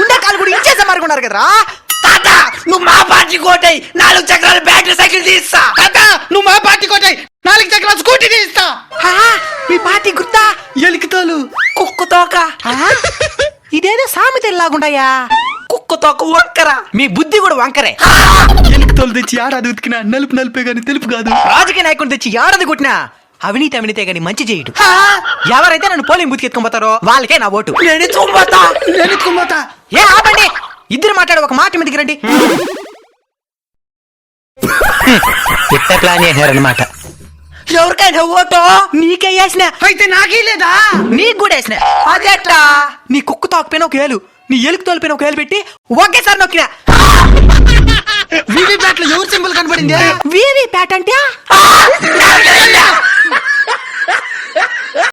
ఉండే కాలు కూడా ఇచ్చేసా మరుగున్నారు కదరా. తాత నువ్వు మా పార్టీ కోటై 4 చక్రాల బ్యాటరీ సైకిల్ తీస్తా. తాత నువ్వు మా పార్టీ కోటాయి 4 చక్రాల స్కూటీ తీస్తా. మీ పార్టీ గుర్తా? ఎలికితోలు కుక్క తోక. ఇదేదో సామెతలాగుంటాయా? కుక్క తోక వంకర. మీ బుద్ధి కూడా వంకరే. ఎలికితోలు తెచ్చి ఆడాది ఉతికినా నలుపు నలుపే గాని తెలుపు కాదు. రాజకీయ నాయకుని తెచ్చి ఏడాది కొట్టినా అవినీతి అవినీతే గాని మంచి చేయడు. ఎవరైతే నన్ను పోలింగ్ బూత్ ఎత్తుకుపోతారో వాళ్ళకే నా ఓటు. నేను చుంబతా. నేను ఎత్తుకుపోతా. ఏ ఆపండి, ఇద్దరు మాట్లాడు ఒక మాట మీదకి రండి. పిట్ట ప్లాన్ చేశారనమాట. ఎవరికైనా ఓటు నీకే వేసిన, అయితే నాకే లేదా? నీకు కూడా వేసిన. అదెట్లా? నీ కుక్క తోకపోయిన ఒక ఏలు, నీ ఎలుకు తోలిపోయిన ఒక ఏలు పెట్టి ఒకేసారి నొక్కినా. వీవీ ప్యాట్ లో ఎవరు సింబల్ కనబడింది? వీవీ ప్యాట్ అంటే